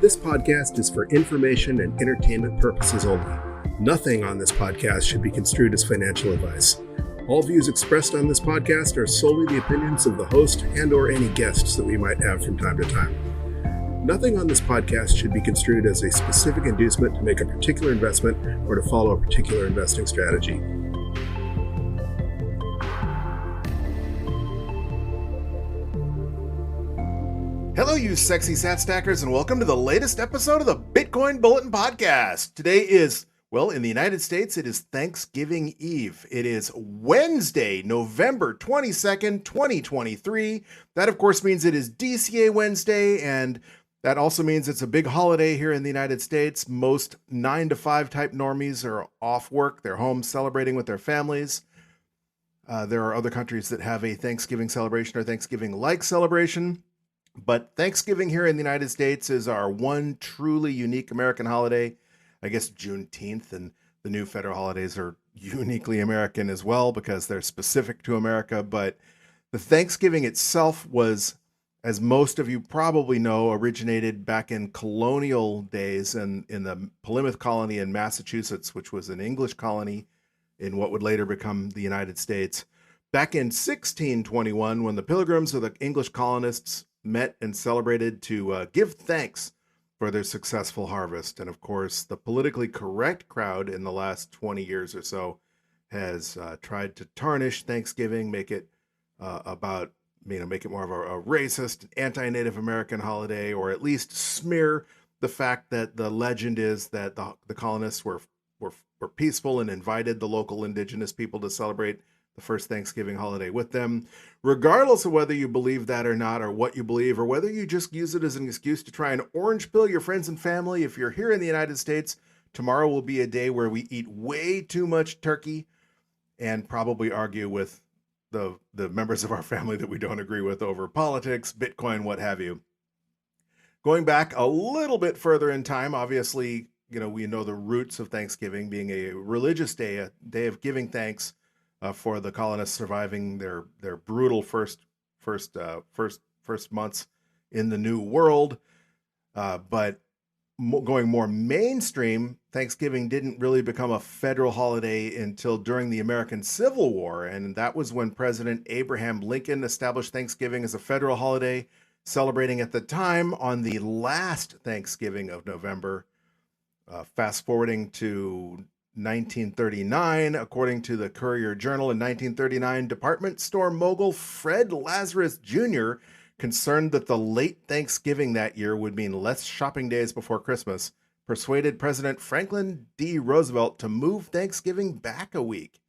This podcast is for information and entertainment purposes only. Nothing on this podcast should be construed as financial advice. All views expressed on this podcast are solely the opinions of the host and/or any guests that we might have from time to time. Nothing on this podcast should be construed as a specific inducement to make a particular investment or to follow a particular investing strategy. Hello, you sexy sat stackers, and welcome to the latest episode of the Bitcoin Bulletin Podcast. Today is, well, in the United States, it is Thanksgiving Eve. It is Wednesday, November 22nd, 2023. That, of course, means it is DCA Wednesday, and that also means it's a big holiday here in the United States. Most 9-to-5 type normies are off work. They're home celebrating with their families. There are other countries that have a Thanksgiving celebration or Thanksgiving-like celebration. But Thanksgiving here in the United States is our one truly unique American holiday. I guess Juneteenth and the new federal holidays are uniquely American as well because they're specific to America. But the Thanksgiving itself was, as most of you probably know, originated back in colonial days and in the Plymouth colony in Massachusetts, which was an English colony in what would later become the United States. Back in 1621, when the Pilgrims or the English colonists met and celebrated to give thanks for their successful harvest. And of course, the politically correct crowd in the last 20 years or so has tried to tarnish Thanksgiving, make it make it more of a racist, anti-Native American holiday, or at least smear the fact that the legend is that the colonists were peaceful and invited the local indigenous people to celebrate the first Thanksgiving holiday with them. Regardless of whether you believe that or not, or what you believe, or whether you just use it as an excuse to try and orange pill your friends and family, if you're here in the United States, tomorrow will be a day where we eat way too much turkey and probably argue with the members of our family that we don't agree with over politics, Bitcoin, what have you. Going back a little bit further in time, obviously, we know the roots of Thanksgiving being a religious day, a day of giving thanks for the colonists surviving their brutal first months in the New World. But going more mainstream, Thanksgiving didn't really become a federal holiday until during the American Civil War. And that was when President Abraham Lincoln established Thanksgiving as a federal holiday, celebrating at the time on the last Thanksgiving of November. Fast forwarding to 1939, according to the Courier Journal in 1939, department store mogul Fred Lazarus Jr., concerned that the late Thanksgiving that year would mean less shopping days before Christmas, persuaded President Franklin D. Roosevelt to move Thanksgiving back a week.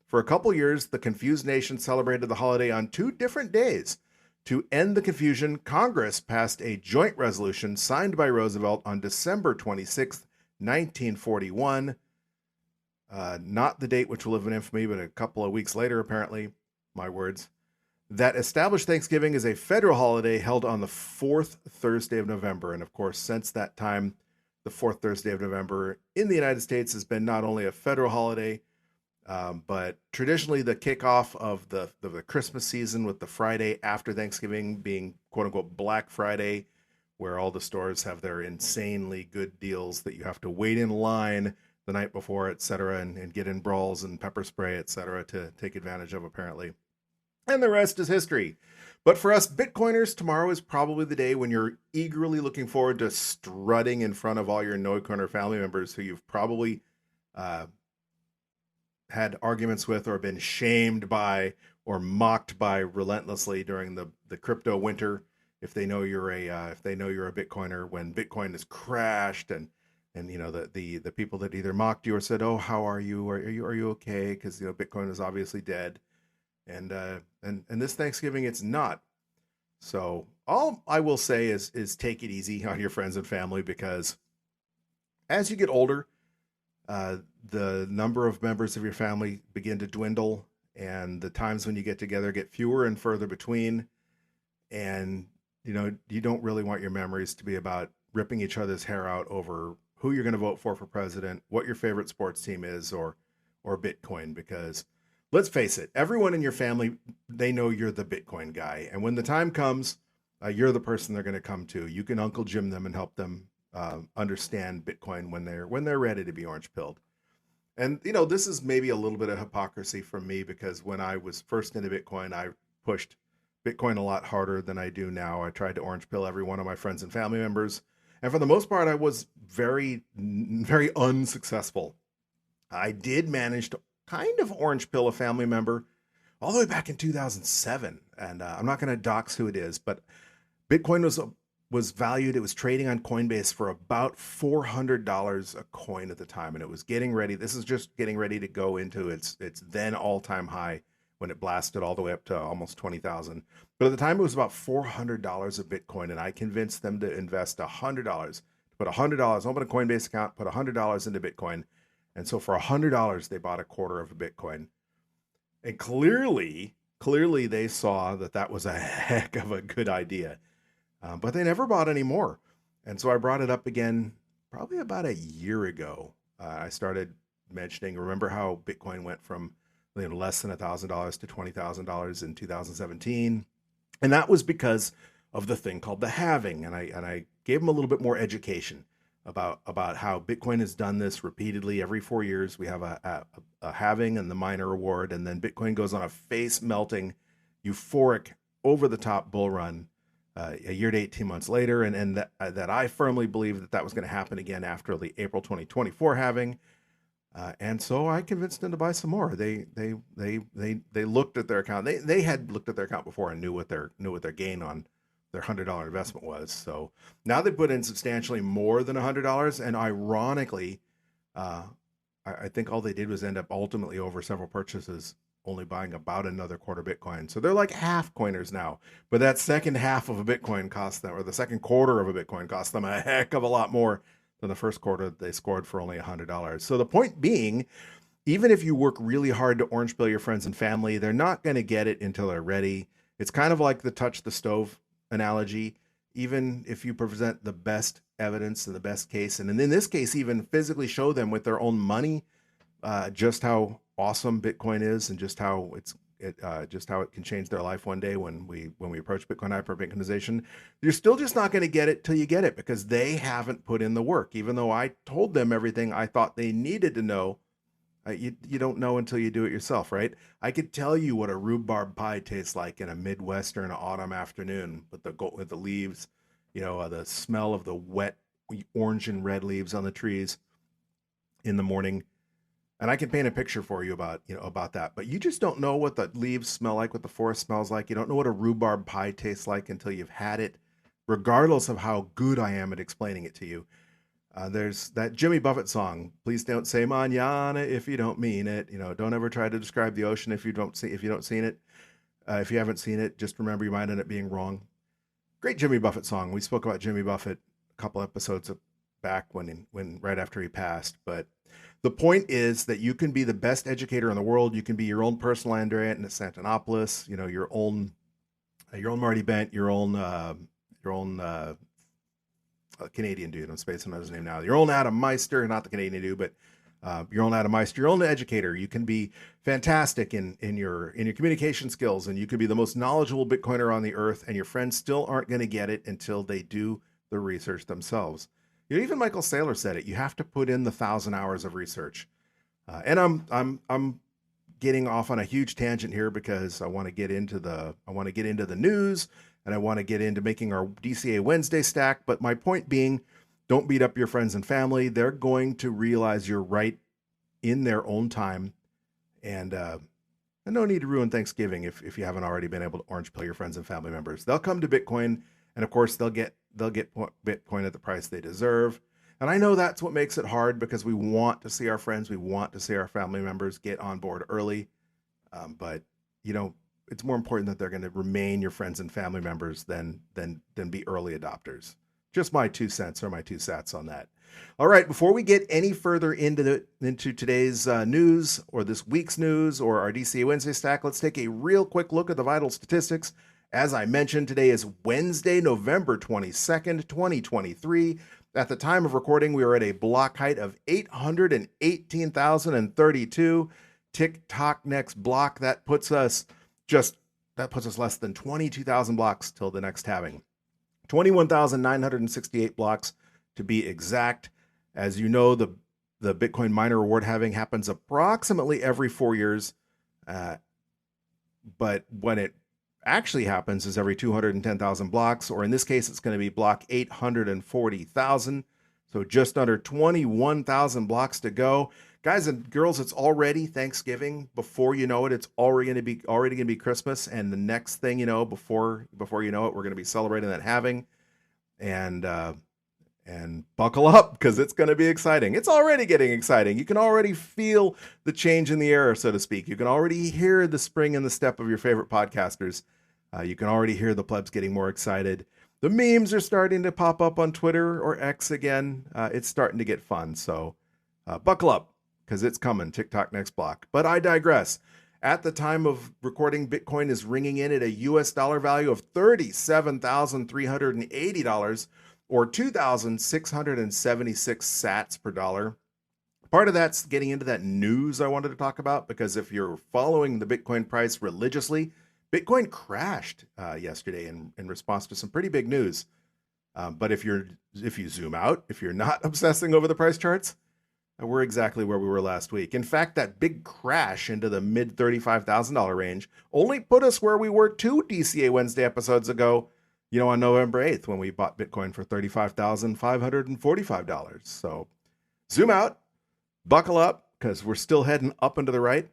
For a couple years, the confused nation celebrated the holiday on two different days. To end the confusion, Congress passed a joint resolution signed by Roosevelt on December 26, 1941, not the date which will live in infamy, but a couple of weeks later, apparently, my words, that established Thanksgiving as a federal holiday held on the fourth Thursday of November. And of course, since that time, the fourth Thursday of November in the United States has been not only a federal holiday, but traditionally the kickoff of the Christmas season, with the Friday after Thanksgiving being quote unquote Black Friday, where all the stores have their insanely good deals that you have to wait in line the night before, et cetera, and get in brawls and pepper spray, et cetera, to take advantage of, apparently. And the rest is history. But for us Bitcoiners, tomorrow is probably the day when you're eagerly looking forward to strutting in front of all your No Corner family members who you've probably had arguments with or been shamed by or mocked by relentlessly during the crypto winter. If they know you're a Bitcoiner, when Bitcoin has crashed and the people that either mocked you or said, "Oh, how are you? Are you okay?" Because Bitcoin is obviously dead, and this Thanksgiving it's not. So all I will say is take it easy on your friends and family, because as you get older, the number of members of your family begin to dwindle, and the times when you get together get fewer and further between, and you don't really want your memories to be about ripping each other's hair out over who you're going to vote for president, what your favorite sports team is, or Bitcoin, because let's face it, everyone in your family, they know you're the Bitcoin guy. And when the time comes, you're the person they're going to come to. You can Uncle Jim them and help them understand Bitcoin when they're ready to be orange pilled. And this is maybe a little bit of hypocrisy from me, because when I was first into Bitcoin, I pushed Bitcoin a lot harder than I do now. I tried to orange pill every one of my friends and family members, and for the most part, I was very, very unsuccessful. I did manage to kind of orange pill a family member all the way back in 2007, and I'm not going to dox who it is, but Bitcoin was valued. It was trading on Coinbase for about $400 a coin at the time, and it was getting ready. This is just getting ready to go into its then all-time high when it blasted all the way up to almost 20,000. But at the time, it was about $400 of Bitcoin, and I convinced them to invest $100, put $100, open a Coinbase account, put $100 into Bitcoin, and so for $100, they bought a quarter of a Bitcoin. And clearly they saw that was a heck of a good idea. But they never bought any more. And so I brought it up again probably about a year ago. I started mentioning, remember how Bitcoin went from less than $1,000 to $20,000 in 2017? And that was because of the thing called the halving. And I gave them a little bit more education about how Bitcoin has done this repeatedly. Every 4 years, we have a halving and the miner reward. And then Bitcoin goes on a face-melting, euphoric, over-the-top bull run a year to 18 months later, and that I firmly believe that was going to happen again after the April 2024 halving, and so I convinced them to buy some more. They looked at their account. They had looked at their account before and knew what their gain on their $100 investment was. So now they put in substantially more than $100, and ironically, I think all they did was end up ultimately over several purchases only buying about another quarter Bitcoin. So they're like half coiners now, but that second half of a Bitcoin cost them, or the second quarter of a Bitcoin cost them a heck of a lot more than the first quarter they scored for only $100. So the point being, even if you work really hard to orange pill your friends and family, they're not going to get it until they're ready. It's kind of like the touch the stove analogy. Even if you present the best evidence and the best case, and in this case, even physically show them with their own money, just how awesome Bitcoin is, and just how it can change their life one day when we approach Bitcoin hyper-Bitcoinization, you're still just not going to get it till you get it, because they haven't put in the work. Even though I told them everything I thought they needed to know, you don't know until you do it yourself, right? I could tell you what a rhubarb pie tastes like in a Midwestern autumn afternoon with the leaves, the smell of the wet orange and red leaves on the trees in the morning. And I can paint a picture for you about that, but you just don't know what the leaves smell like, what the forest smells like. You don't know what a rhubarb pie tastes like until you've had it, regardless of how good I am at explaining it to you. There's that Jimmy Buffett song, "Please don't say mañana if you don't mean it." Don't ever try to describe the ocean if you haven't seen it. If you haven't seen it, just remember you might end up being wrong. Great Jimmy Buffett song. We spoke about Jimmy Buffett a couple episodes back when right after he passed, but the point is that you can be the best educator in the world. You can be your own personal Andrea Antonopoulos, your own Marty Bent, your own Canadian dude. I'm spacing on his name now. Your own Adam Meister, not the Canadian dude, but your own Adam Meister, your own educator. You can be fantastic in your communication skills, and you can be the most knowledgeable Bitcoiner on the earth, and your friends still aren't going to get it until they do the research themselves. Even Michael Saylor said it. You have to put in the 1,000 hours of research. And I'm getting off on a huge tangent here because I want to get into the news, and I want to get into making our DCA Wednesday stack. But my point being, don't beat up your friends and family. They're going to realize you're right in their own time, and no need to ruin Thanksgiving if you haven't already been able to orange pill your friends and family members. They'll come to Bitcoin, and of course they'll get Bitcoin at the price they deserve. And I know that's what makes it hard, because we want to see our friends, we want to see our family members get on board early. But it's more important that they're going to remain your friends and family members than be early adopters. Just my 2 cents or my 2 sats on that. All right, before we get any further into today's news, or this week's news, or our DCA Wednesday stack, let's take a real quick look at the vital statistics. As I mentioned, today is Wednesday, November 22nd, 2023. At the time of recording, we are at a block height of 818,032. Tick-tock next block. That puts us less than 22,000 blocks till the next halving. 21,968 blocks to be exact. As you know, the Bitcoin miner reward halving happens approximately every 4 years. But when it actually happens is every 210,000 blocks, or in this case, it's going to be block 840,000. So just under 21,000 blocks to go. Guys and girls, it's already Thanksgiving. Before you know it, it's already going to be Christmas. And the next thing you know, before you know it, we're going to be celebrating that halving. And buckle up, because it's going to be exciting. It's already getting exciting. You can already feel the change in the air, so to speak. You can already hear the spring in the step of your favorite podcasters. You can already hear the plebs getting more excited. The memes are starting to pop up on Twitter or X again. It's starting to get fun. So buckle up, because it's coming. TikTok next block. But I digress. At the time of recording, Bitcoin is ringing in at a US dollar value of $37,380, or 2,676 sats per dollar. Part of that's getting into that news I wanted to talk about, because if you're following the Bitcoin price religiously, Bitcoin crashed yesterday in response to some pretty big news. But if you zoom out, if you're not obsessing over the price charts, we're exactly where we were last week. In fact, that big crash into the mid $35,000 range only put us where we were 2 DCA Wednesday episodes ago, on November 8th, when we bought Bitcoin for $35,545. So zoom out, buckle up, because we're still heading up and to the right.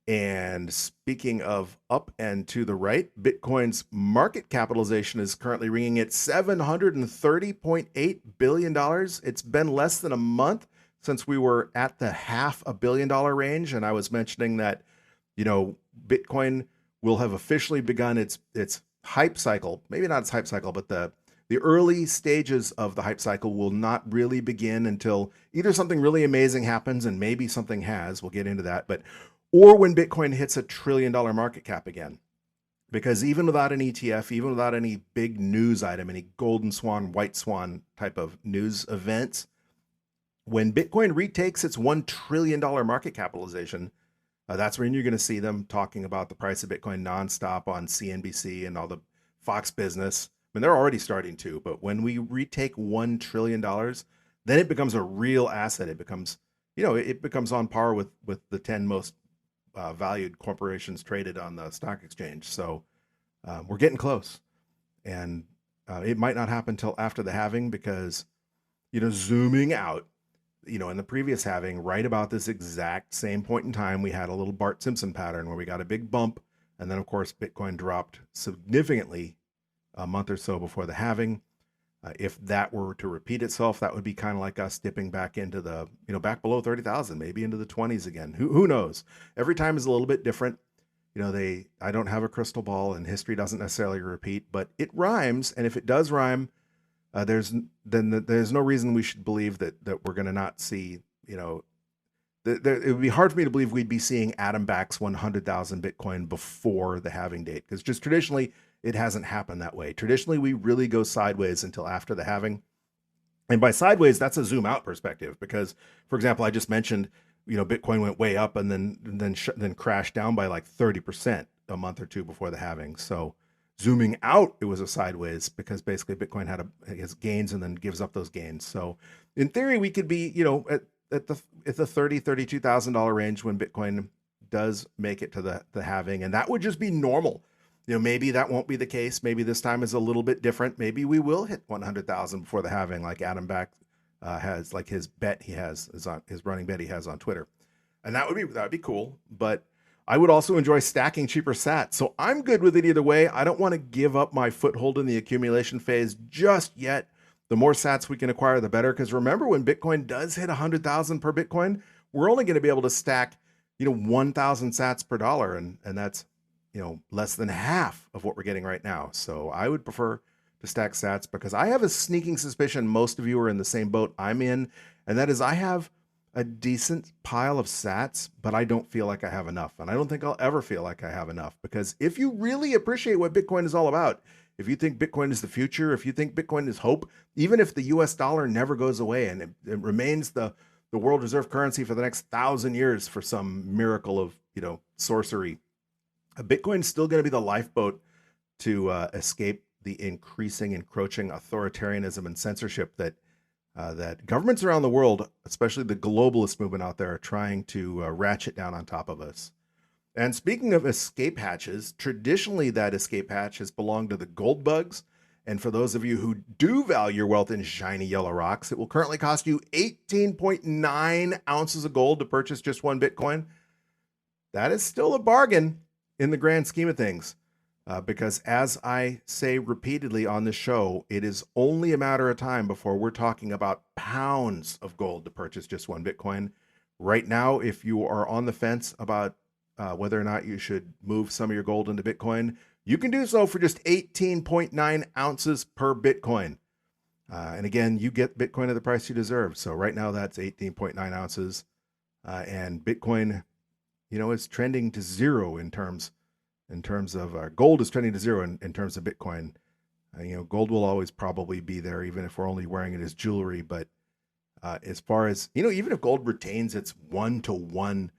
And speaking of up and to the right, Bitcoin's market capitalization is currently ringing at $730.8 billion. It's been less than a month since we were at the $500 million range. And I was mentioning that, Bitcoin will have officially begun its hype cycle. Maybe not its hype cycle, but the early stages of the hype cycle will not really begin until either something really amazing happens, and maybe something has, we'll get into that, or when Bitcoin hits $1 trillion market cap again. Because even without an ETF, even without any big news item, any golden swan, white swan type of news events, when Bitcoin retakes its $1 trillion market capitalization, that's when you're going to see them talking about the price of Bitcoin nonstop on CNBC and all the Fox Business. I mean, they're already starting to, but when we retake $1 trillion, then it becomes a real asset. It becomes, it becomes on par with the 10 most valued corporations traded on the stock exchange. So we're getting close, and it might not happen till after the halving, because, zooming out, in the previous halving, right about this exact same point in time, we had a little Bart Simpson pattern where we got a big bump. And then, of course, Bitcoin dropped significantly a month or so before the halving. If that were to repeat itself, that would be kind of like us dipping back into the, back below 30,000, maybe into the 20s again. Who knows? Every time is a little bit different. I don't have a crystal ball, and history doesn't necessarily repeat, but it rhymes. And if it does rhyme, there's no reason we should believe that we're going to not see, it would be hard for me to believe we'd be seeing Adam Back's 100,000 Bitcoin before the halving date, because just traditionally it hasn't happened that way. Traditionally, we really go sideways until after the halving. And by sideways, that's a zoom out perspective, because, for example, I just mentioned, Bitcoin went way up and then crashed down by like 30% a month or two before the halving. So zooming out, it was a sideways, because basically Bitcoin has gains and then gives up those gains. So in theory, we could be, at the $32,000 range when Bitcoin does make it to the halving, and that would just be normal. Maybe that won't be the case. Maybe this time is a little bit different. Maybe we will hit 100,000 before the halving, like Adam Back has, like his bet he has is on his running bet he has on Twitter, and that would be cool. But I would also enjoy stacking cheaper sats. So I'm good with it either way. I don't want to give up my foothold in the accumulation phase just yet. The more sats we can acquire, the better. Because remember, when Bitcoin does hit 100,000 per Bitcoin, we're only going to be able to stack, 1,000 sats per dollar. And that's, less than half of what we're getting right now. So I would prefer to stack sats, because I have a sneaking suspicion most of you are in the same boat I'm in. And that is, I have a decent pile of sats, but I don't feel like I have enough. And I don't think I'll ever feel like I have enough, because if you really appreciate what Bitcoin is all about, if you think Bitcoin is the future, if you think Bitcoin is hope, even if the US dollar never goes away and it remains the world reserve currency for the next 1,000 years for some miracle of, sorcery, Bitcoin is still going to be the lifeboat to escape the increasing, encroaching authoritarianism and censorship that governments around the world, especially the globalist movement out there, are trying to ratchet down on top of us. And speaking of escape hatches, traditionally that escape hatch has belonged to the gold bugs. And for those of you who do value your wealth in shiny yellow rocks, it will currently cost you 18.9 ounces of gold to purchase just one Bitcoin. That is still a bargain in the grand scheme of things. Because as I say repeatedly on this show, it is only a matter of time before we're talking about pounds of gold to purchase just one Bitcoin. Right now, if you are on the fence about whether or not you should move some of your gold into Bitcoin, you can do so for just 18.9 ounces per Bitcoin. And again, you get Bitcoin at the price you deserve. So right now that's 18.9 ounces. And Bitcoin, is trending to zero in terms of gold is trending to zero in terms of Bitcoin. Gold will always probably be there, even if we're only wearing it as jewelry. But as far as, even if gold retains its 1-to-1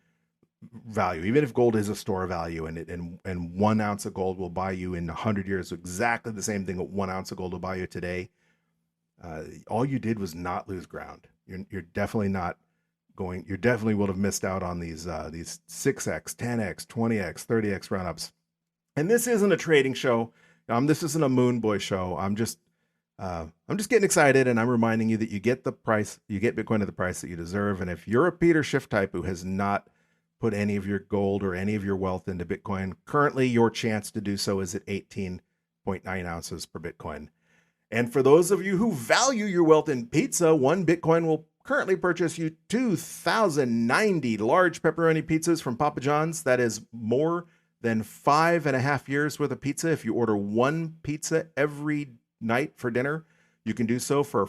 value, even if gold is a store of value and 1 ounce of gold will buy you in 100 years exactly the same thing that 1 ounce of gold will buy you today, all you did was not lose ground. You're definitely not going, you definitely would have missed out on these 6x, 10x, 20x, 30x run-ups. And this isn't a trading show. This isn't a Moon Boy show. I'm just getting excited, and I'm reminding you that you get Bitcoin at the price that you deserve. And if you're a Peter Schiff type who has not put any of your gold or any of your wealth into Bitcoin, currently your chance to do so is at 18.9 ounces per Bitcoin. And for those of you who value your wealth in pizza, one Bitcoin will currently purchase you 2,090 large pepperoni pizzas from Papa John's. That is more than 5.5 years worth of pizza. If you order one pizza every night for dinner, you can do so for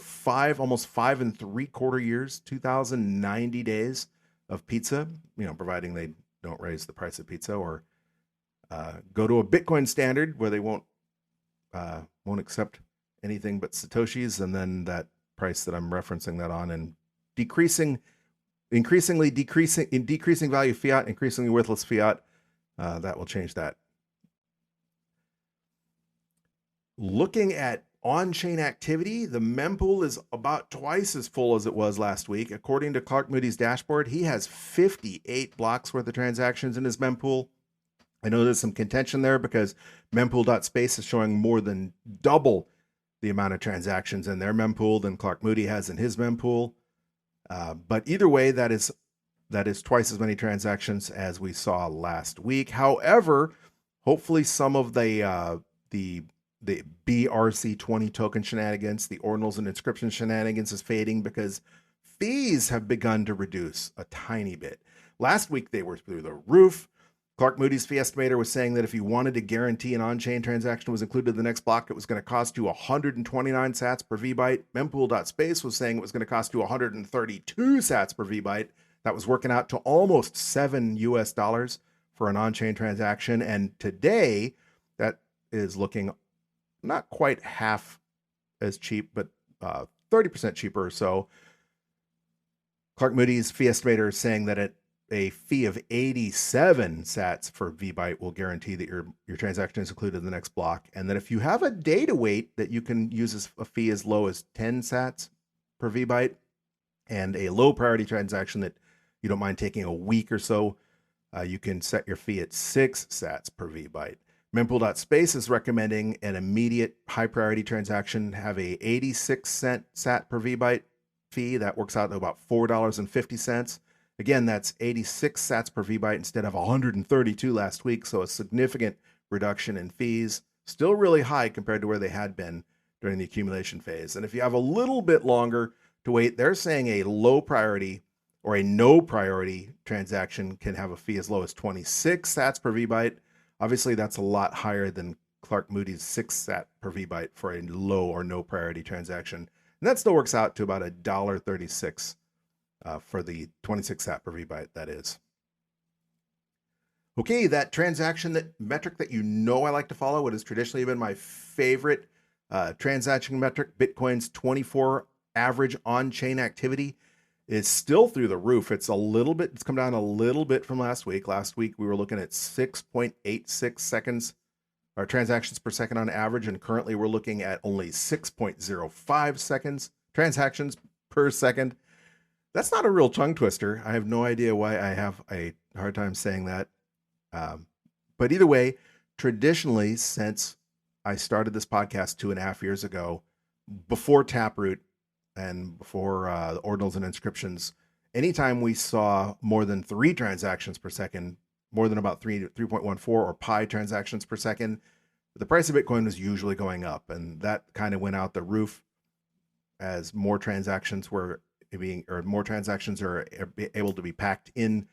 almost 5 3/4 years, 2,090 days of pizza, providing they don't raise the price of pizza or go to a Bitcoin standard where they won't accept anything but Satoshis, and then that price that I'm referencing that on, and decreasing value fiat, increasingly worthless fiat, that will change that. Looking at on-chain activity, the mempool is about twice as full as it was last week. According to Clark Moody's dashboard, he has 58 blocks worth of transactions in his mempool. I know there's some contention there because mempool.space is showing more than double the amount of transactions in their mempool than Clark Moody has in his mempool. But either way, that is twice as many transactions as we saw last week. However, hopefully some of the BRC20 token shenanigans, the ordinals and inscription shenanigans is fading because fees have begun to reduce a tiny bit. Last week, they were through the roof. Clark Moody's fee estimator was saying that if you wanted to guarantee an on-chain transaction was included in the next block, it was going to cost you 129 sats per VByte. Mempool.space was saying it was going to cost you 132 sats per VByte. That was working out to almost $7 for an on-chain transaction. And today, that is looking not quite half as cheap, but 30% cheaper or so. Clark Moody's fee estimator is saying that at a fee of 87 sats for VByte will guarantee that your transaction is included in the next block. And that if you have a data weight that you can use as a fee as low as 10 sats per VByte and a low priority transaction that you don't mind taking a week or so, you can set your fee at 6 sats per VByte. Mempool.space is recommending an immediate high priority transaction have a 86 cent sat per VByte fee. That works out to about $4.50. Again, that's 86 sats per VByte instead of 132 last week. So a significant reduction in fees, still really high compared to where they had been during the accumulation phase. And if you have a little bit longer to wait, they're saying a low priority or a no priority transaction can have a fee as low as 26 sats per VByte. Obviously, that's a lot higher than Clark Moody's 6 sat per VByte for a low or no priority transaction. And that still works out to about $1.36 for the 26 sat per VByte, that is. Okay, that transaction metric that I like to follow, what has traditionally been my favorite transaction metric, Bitcoin's 24 average on-chain activity, is still through the roof. It's come down a little bit from last week. Last week, we were looking at 6.86 seconds or transactions per second on average, and currently we're looking at only 6.05 seconds transactions per second. That's not a real tongue twister. I have no idea why I have a hard time saying that. But either way, traditionally, since I started this podcast 2.5 years ago, before Taproot and before the ordinals and inscriptions, anytime we saw more than 3 transactions per second, more than about 3.14 or pi transactions per second, the price of Bitcoin was usually going up. And that kind of went out the roof as more transactions are able to be packed in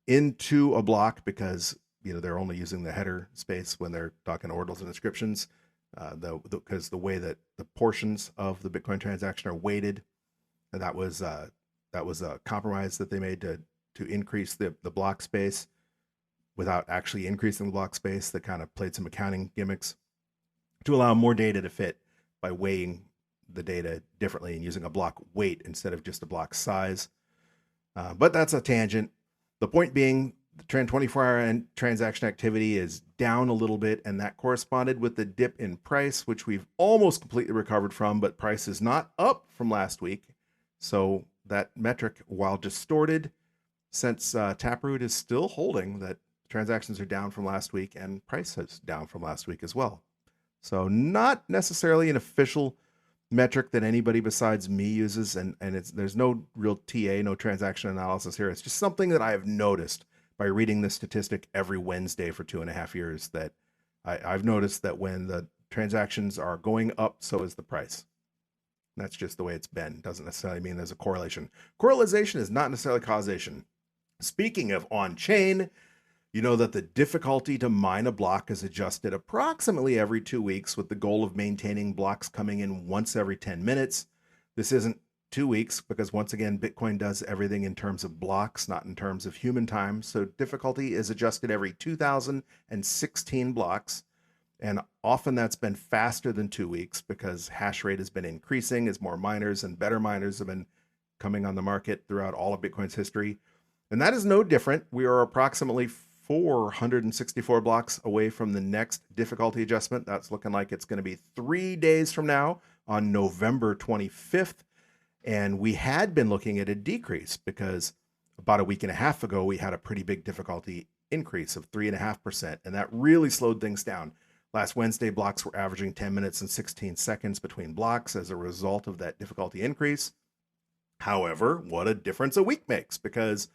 into a block, because they're only using the header space when they're talking ordinals and inscriptions, because the way that the portions of the Bitcoin transaction are weighted, and that was a compromise that they made to increase the block space without actually increasing the block space. That kind of played some accounting gimmicks to allow more data to fit by weighing the data differently and using a block weight instead of just a block size. But that's a tangent. The point being, the trend 24-hour transaction activity is down a little bit, and that corresponded with the dip in price, which we've almost completely recovered from, but price is not up from last week. So that metric, while distorted, since Taproot is still holding that transactions are down from last week and price is down from last week as well. So not necessarily an official metric that anybody besides me uses, and there's no real TA, no transaction analysis here. It's just something that I have noticed by reading this statistic every Wednesday for 2.5 years, that I've noticed that when the transactions are going up, so is the price. That's just the way it's been. Doesn't necessarily mean there's a correlation. Correlation is not necessarily causation. Speaking of on-chain, you know that the difficulty to mine a block is adjusted approximately every 2 weeks, with the goal of maintaining blocks coming in once every 10 minutes. This isn't 2 weeks because, once again, Bitcoin does everything in terms of blocks, not in terms of human time. So difficulty is adjusted every 2016 blocks. And often that's been faster than 2 weeks because hash rate has been increasing as more miners and better miners have been coming on the market throughout all of Bitcoin's history. And that is no different. We are approximately 464 blocks away from the next difficulty adjustment. That's looking like it's going to be 3 days from now on November 25th. And we had been looking at a decrease because about a week and a half ago, we had a pretty big difficulty increase of 3.5%. And that really slowed things down. Last Wednesday, blocks were averaging 10 minutes and 16 seconds between blocks as a result of that difficulty increase. However, what a difference a week makes, because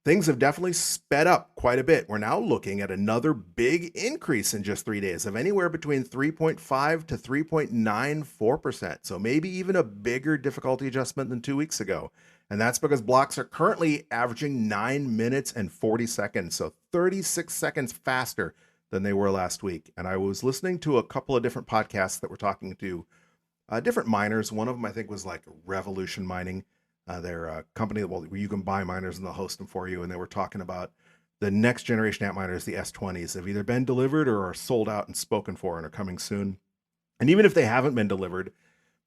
things have definitely sped up quite a bit. We're now looking at another big increase in just 3 days of anywhere between 3.5 to 3.94%. So maybe even a bigger difficulty adjustment than 2 weeks ago. And that's because blocks are currently averaging 9 minutes and 40 seconds. So 36 seconds faster than they were last week. And I was listening to a couple of different podcasts that were talking to different miners. One of them, I think, was like Revolution Mining. They're a company where you can buy miners and they'll host them for you. And they were talking about the next generation app miners, the S20s, have either been delivered or are sold out and spoken for and are coming soon. And even if they haven't been delivered,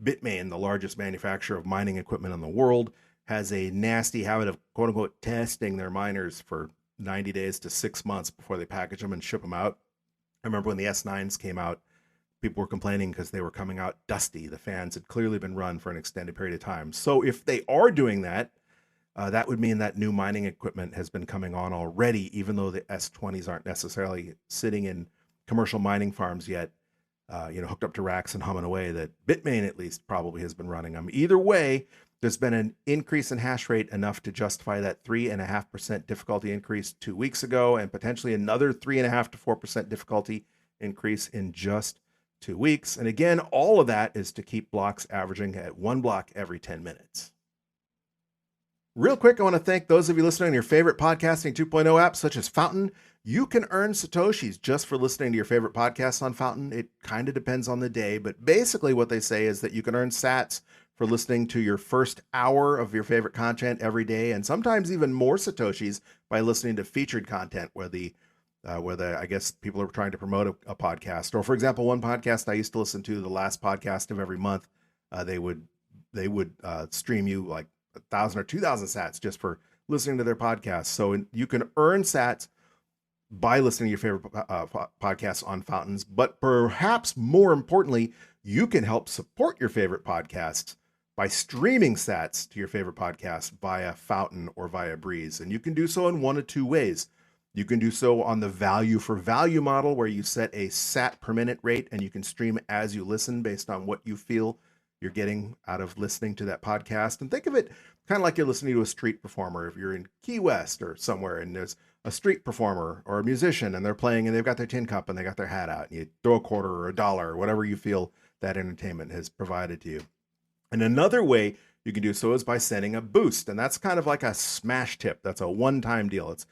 Bitmain, the largest manufacturer of mining equipment in the world, has a nasty habit of, quote unquote, testing their miners for 90 days to 6 months before they package them and ship them out. I remember when the S9s came out, people were complaining because they were coming out dusty. The fans had clearly been run for an extended period of time. So if they are doing that, that would mean that new mining equipment has been coming on already, even though the S20s aren't necessarily sitting in commercial mining farms yet, hooked up to racks and humming away, that Bitmain at least probably has been running them. Either way, there's been an increase in hash rate enough to justify that 3.5% difficulty increase 2 weeks ago, and potentially another 3.5 to 4% difficulty increase in just 2 weeks. And again, all of that is to keep blocks averaging at 1 block every 10 minutes. Real quick, I want to thank those of you listening to your favorite podcasting 2.0 apps, such as Fountain. You can earn Satoshis just for listening to your favorite podcasts on Fountain. It kind of depends on the day, but basically what they say is that you can earn sats for listening to your first hour of your favorite content every day, and sometimes even more Satoshis by listening to featured content where I guess people are trying to promote a podcast. Or, for example, one podcast I used to listen to, the last podcast of every month, they would stream you like 1,000 or 2,000 sats just for listening to their podcast. So you can earn sats by listening to your favorite podcasts on Fountains. But perhaps more importantly, you can help support your favorite podcasts by streaming sats to your favorite podcast via Fountain or via Breeze. And you can do so in one of two ways. You can do so on the value for value model, where you set a sat per minute rate and you can stream as you listen based on what you feel you're getting out of listening to that podcast. And think of it kind of like you're listening to a street performer. If you're in Key West or somewhere and there's a street performer or a musician and they're playing and they've got their tin cup and they got their hat out, and you throw a quarter or a dollar or whatever you feel that entertainment has provided to you. And another way you can do so is by sending a boost. And that's kind of like a smash tip. That's a one-time deal. It's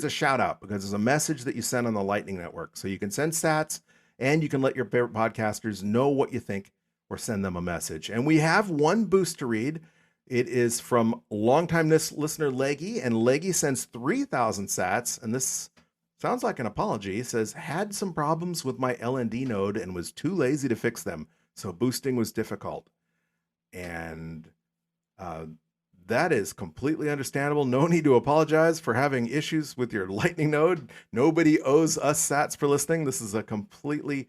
a shout out because it's a message that you send on the Lightning Network. So you can send sats and you can let your favorite podcasters know what you think or send them a message. And we have one boost to read. It is from longtime listener Leggy, and Leggy sends 3,000 sats. And this sounds like an apology. He says, had some problems with my LND node and was too lazy to fix them, so boosting was difficult. And that is completely understandable. No need to apologize for having issues with your Lightning node. Nobody owes us sats for listening. This is a completely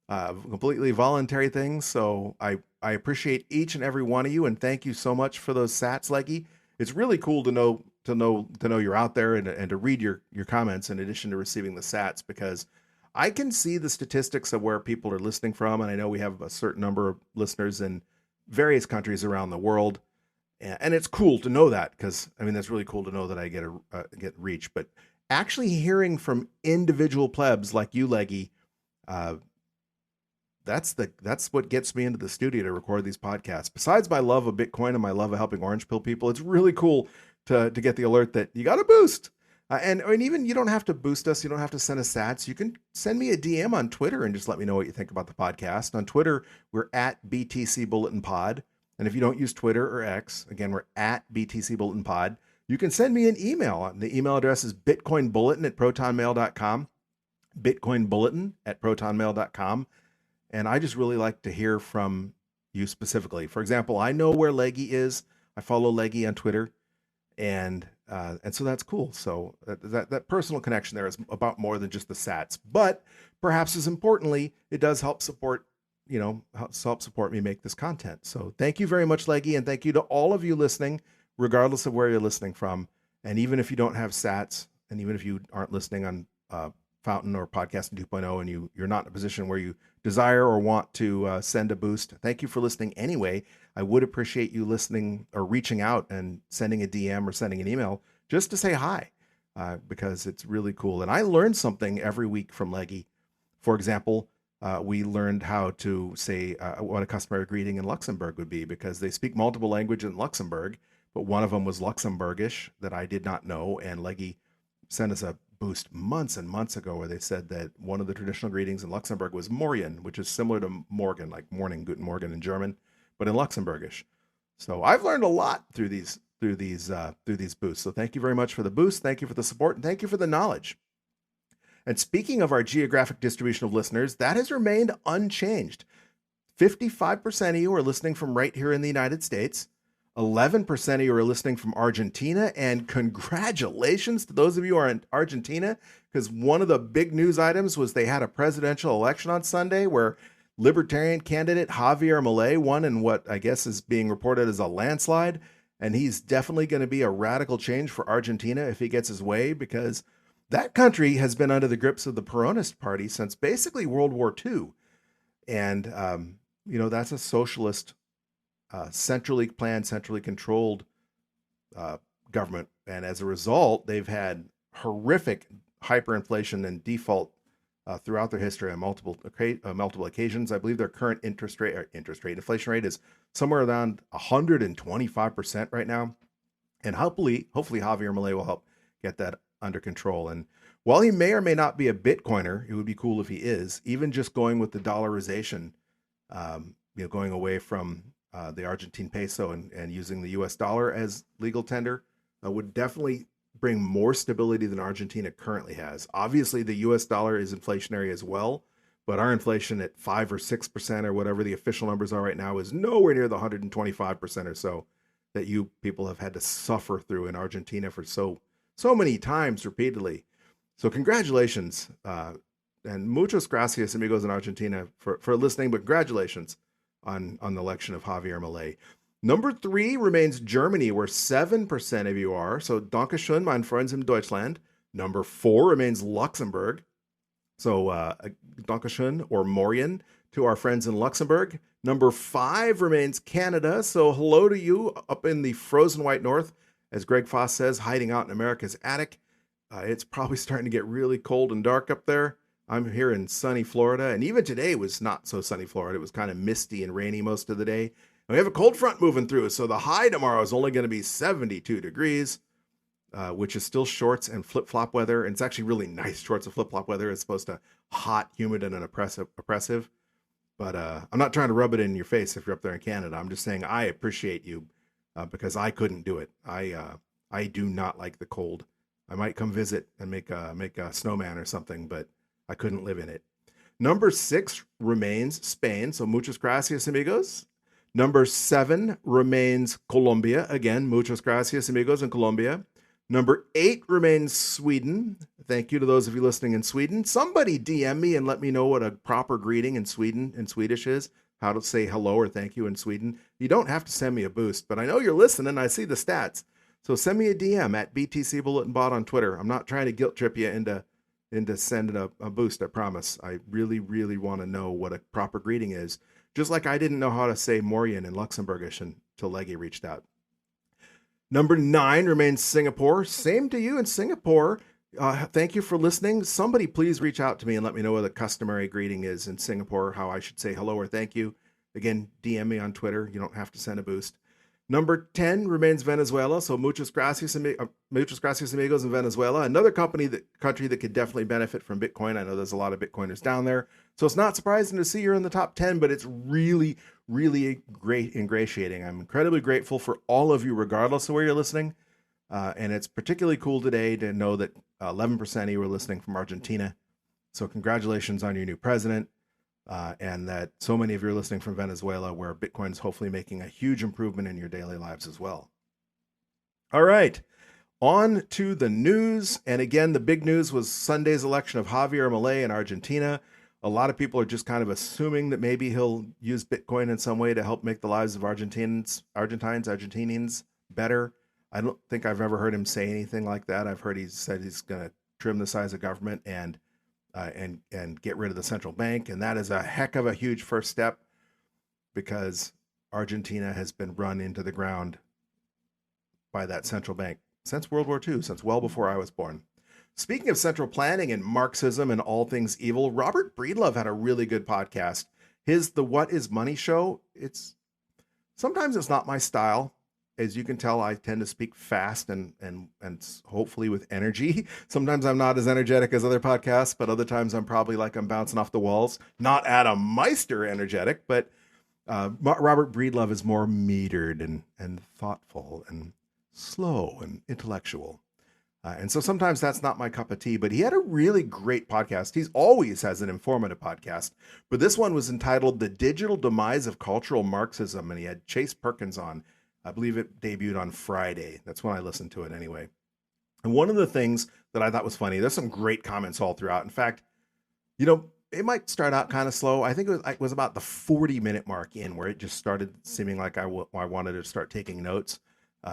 voluntary thing. So I appreciate each and every one of you, and thank you so much for those sats, Leggy. It's really cool to know you're out there and to read your comments in addition to receiving the sats, because I can see the statistics of where people are listening from, and I know we have a certain number of listeners in various countries around the world, and it's cool to know that, because I mean that's really cool to know that I get reach. But actually hearing from individual plebs like you, Leggy, that's what gets me into the studio to record these podcasts. Besides my love of Bitcoin and my love of helping orange pill people, it's really cool to get the alert that you got to boost. And even you don't have to boost us. You don't have to send us sats. You can send me a DM on Twitter and just let me know what you think about the podcast. On Twitter, we're at BTC Bulletin Pod. And if you don't use Twitter or X, again, we're at BTC Bulletin Pod. You can send me an email. The email address is bitcoinbulletin@protonmail.com, bitcoinbulletin@protonmail.com. And I just really like to hear from you specifically. For example, I know where Leggy is. I follow Leggy on Twitter. And so that's cool. So that personal connection there is about more than just the sats, but perhaps as importantly, it does help support me make this content. So thank you very much, Leggy. And thank you to all of you listening, regardless of where you're listening from. And even if you don't have sats, and even if you aren't listening on Fountain or Podcasting 2.0, and you're not in a position where you desire or want to send a boost, thank you for listening anyway. I would appreciate you listening or reaching out and sending a DM or sending an email just to say hi, because it's really cool. And I learned something every week from Leggy. For example, we learned how to say what a customary greeting in Luxembourg would be, because they speak multiple languages in Luxembourg, but one of them was Luxembourgish that I did not know. And Leggy sent us a boost months and months ago where they said that one of the traditional greetings in Luxembourg was Morgen, which is similar to Morgen, like morning, Guten Morgen in German, but in Luxembourgish. So I've learned a lot through these boosts. So thank you very much for the boost. Thank you for the support, and thank you for the knowledge. And speaking of our geographic distribution of listeners, that has remained unchanged. 55% of you are listening from right here in the United States. 11% of you are listening from Argentina, and congratulations to those of you who are in Argentina, because one of the big news items was they had a presidential election on Sunday where Libertarian candidate Javier Milei won in what I guess is being reported as a landslide, and he's definitely going to be a radical change for Argentina if he gets his way, because that country has been under the grips of the Peronist Party since basically World War II, and that's a socialist, centrally planned, centrally controlled government. And as a result, they've had horrific hyperinflation and default throughout their history on multiple occasions. I believe their current inflation rate is somewhere around 125% right now. And hopefully Javier Milei will help get that under control. And while he may or may not be a Bitcoiner, it would be cool if he is. Even just going with the dollarization, going away from the Argentine peso and using the US dollar as legal tender would definitely bring more stability than Argentina currently has. Obviously, the US dollar is inflationary as well, but our inflation at 5 or 6% or whatever the official numbers are right now is nowhere near the 125% or so that you people have had to suffer through in Argentina for so many times repeatedly. So congratulations, and muchas gracias, amigos in Argentina, for listening, but congratulations on the election of Javier Milei. Number 3 remains Germany, where 7% of you are. So Dankeschön, mein Freund in Deutschland. Number 4 remains Luxembourg. So Dankeschön or Morien to our friends in Luxembourg. Number 5 remains Canada. So hello to you up in the frozen white north, as Greg Foss says, hiding out in America's attic. It's probably starting to get really cold and dark up there. I'm here in sunny Florida, and even today was not so sunny Florida. It was kind of misty and rainy most of the day. And we have a cold front moving through, so the high tomorrow is only going to be 72 degrees, which is still shorts and flip-flop weather. And it's actually really nice shorts and flip-flop weather as opposed to hot, humid, and oppressive. But I'm not trying to rub it in your face if you're up there in Canada. I'm just saying I appreciate you because I couldn't do it. I do not like the cold. I might come visit and make a snowman or something, but I couldn't live in it. Number 6 remains Spain. So muchas gracias, amigos. Number 7 remains Colombia. Again, muchas gracias, amigos in Colombia. Number 8 remains Sweden. Thank you to those of you listening in Sweden. Somebody DM me and let me know what a proper greeting in Swedish is, how to say hello or thank you in Sweden. You don't have to send me a boost, but I know you're listening. I see the stats. So send me a DM at BTC Bulletin Bot on Twitter. I'm not trying to guilt trip you into sending a boost, I promise. I really, really want to know what a proper greeting is. Just like I didn't know how to say Morien in Luxembourgish until Leggy reached out. Number 9 remains Singapore. Same to you in Singapore. Thank you for listening. Somebody please reach out to me and let me know what the customary greeting is in Singapore, how I should say hello or thank you. Again, DM me on Twitter. You don't have to send a boost. Number 10 remains Venezuela. So muchas gracias amigos in Venezuela. Another country that could definitely benefit from Bitcoin. I know there's a lot of Bitcoiners down there. So it's not surprising to see you're in the top 10, but it's really, really great, ingratiating. I'm incredibly grateful for all of you, regardless of where you're listening. And it's particularly cool today to know that 11% of you are listening from Argentina. So congratulations on your new president. And that so many of you are listening from Venezuela, where Bitcoin is hopefully making a huge improvement in your daily lives as well. All right, on to the news. And again, the big news was Sunday's election of Javier Milei in Argentina. A lot of people are just kind of assuming that maybe he'll use Bitcoin in some way to help make the lives of Argentinians better. I don't think I've ever heard him say anything like that. I've heard he said he's going to trim the size of government and get rid of the central bank. And that is a heck of a huge first step, because Argentina has been run into the ground by that central bank since World War II, since well before I was born. Speaking of central planning and Marxism and all things evil, Robert Breedlove had a really good podcast. The What is Money show. Sometimes it's not my style. As you can tell, I tend to speak fast and hopefully with energy. Sometimes I'm not as energetic as other podcasts, but other times I'm probably like I'm bouncing off the walls. Not Adam Meister energetic, but Robert Breedlove is more metered and thoughtful and slow and intellectual. And so sometimes that's not my cup of tea, but he had a really great podcast. He always has an informative podcast, but this one was entitled The Digital Demise of Cultural Marxism, and he had Chase Perkins on. I believe it debuted on Friday. That's when I listened to it anyway. And one of the things that I thought was funny, there's some great comments all throughout. In fact, it might start out kind of slow. I think it was about the 40-minute mark in where it just started seeming like I wanted to start taking notes,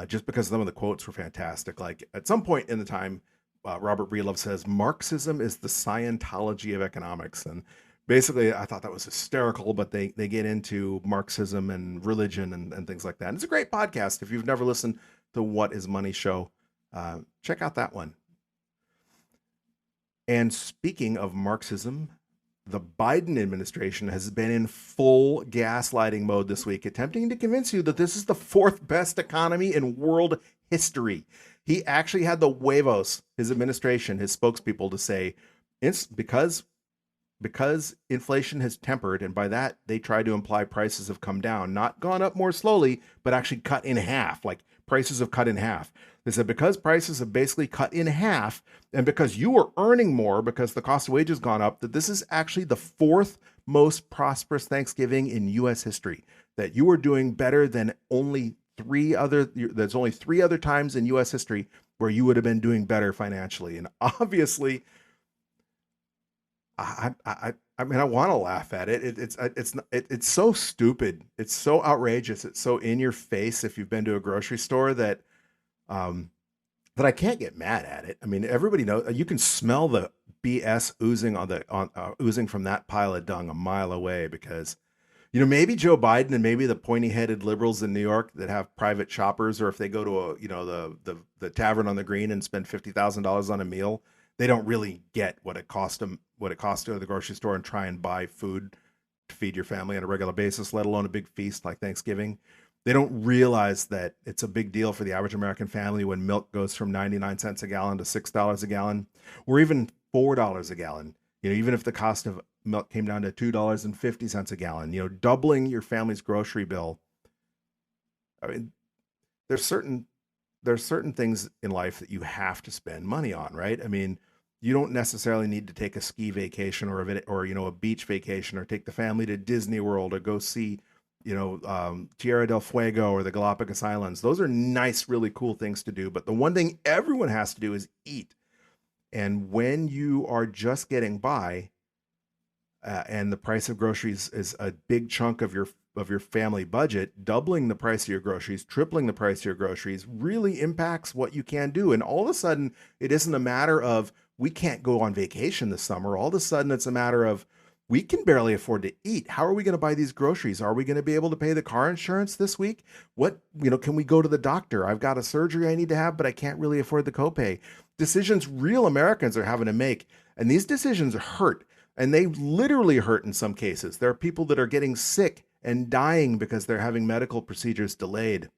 just because some of the quotes were fantastic. Like at some point in the time, Robert Breedlove says, Marxism is the Scientology of economics. And basically, I thought that was hysterical, but they get into Marxism and religion and things like that. And it's a great podcast. If you've never listened to What is Money show, check out that one. And speaking of Marxism, the Biden administration has been in full gaslighting mode this week, attempting to convince you that this is the 4th best economy in world history. He actually had the huevos, his administration, his spokespeople, to say, it's because inflation has tempered, and by that they try to imply prices have come down, not gone up more slowly, but actually cut in half, like prices have cut in half. They said because prices have basically cut in half, and because you are earning more because the cost of wages gone up, that this is actually the 4th most prosperous Thanksgiving in U.S. history, that you are doing better than there's only 3 other times in U.S. history where you would have been doing better financially. And obviously, I mean, I want to laugh at it. It's so stupid. It's so outrageous. It's so in your face if you've been to a grocery store um, that I can't get mad at it. I mean, everybody knows you can smell the BS oozing oozing from that pile of dung a mile away because maybe Joe Biden and maybe the pointy-headed liberals in New York that have private shoppers, or if they go to the tavern on the green and spend $50,000 on a meal, they don't really get what it costs to go to the grocery store and try and buy food to feed your family on a regular basis, let alone a big feast like Thanksgiving. They don't realize that it's a big deal for the average American family when milk goes from 99 cents a gallon to $6 a gallon, or even $4 a gallon. Even if the cost of milk came down to $2.50 a gallon, doubling your family's grocery bill. I mean, there's certain things in life that you have to spend money on, right? I mean, you don't necessarily need to take a ski vacation or a beach vacation, or take the family to Disney World, or go see Tierra del Fuego or the Galapagos Islands. Those are nice, really cool things to do. But the one thing everyone has to do is eat. And when you are just getting by, and the price of groceries is a big chunk of your family budget, doubling the price of your groceries, tripling the price of your groceries really impacts what you can do. And all of a sudden, it isn't a matter of we can't go on vacation this summer. All of a sudden, it's a matter of we can barely afford to eat. How are we going to buy these groceries? Are we going to be able to pay the car insurance this week? Can we go to the doctor? I've got a surgery I need to have, but I can't really afford the copay. Decisions real Americans are having to make. And these decisions hurt. And they literally hurt in some cases. There are people that are getting sick and dying because they're having medical procedures delayed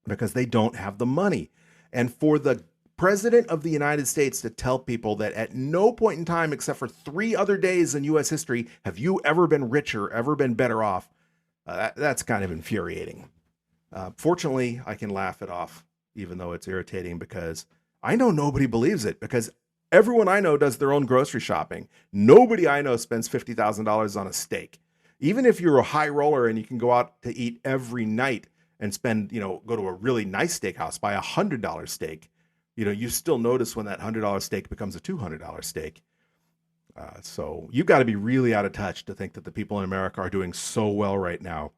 because they don't have the money. And for the President of the United States to tell people that at no point in time, except for 3 other days in U.S. history, have you ever been richer, ever been better off, that's kind of infuriating. Fortunately, I can laugh it off, even though it's irritating, because I know nobody believes it, because everyone I know does their own grocery shopping. Nobody I know spends $50,000 on a steak. Even if you're a high roller and you can go out to eat every night and go to a really nice steakhouse, buy $100 steak, you still notice when that $100 steak becomes a $200 steak. So you've got to be really out of touch to think that the people in America are doing so well right now,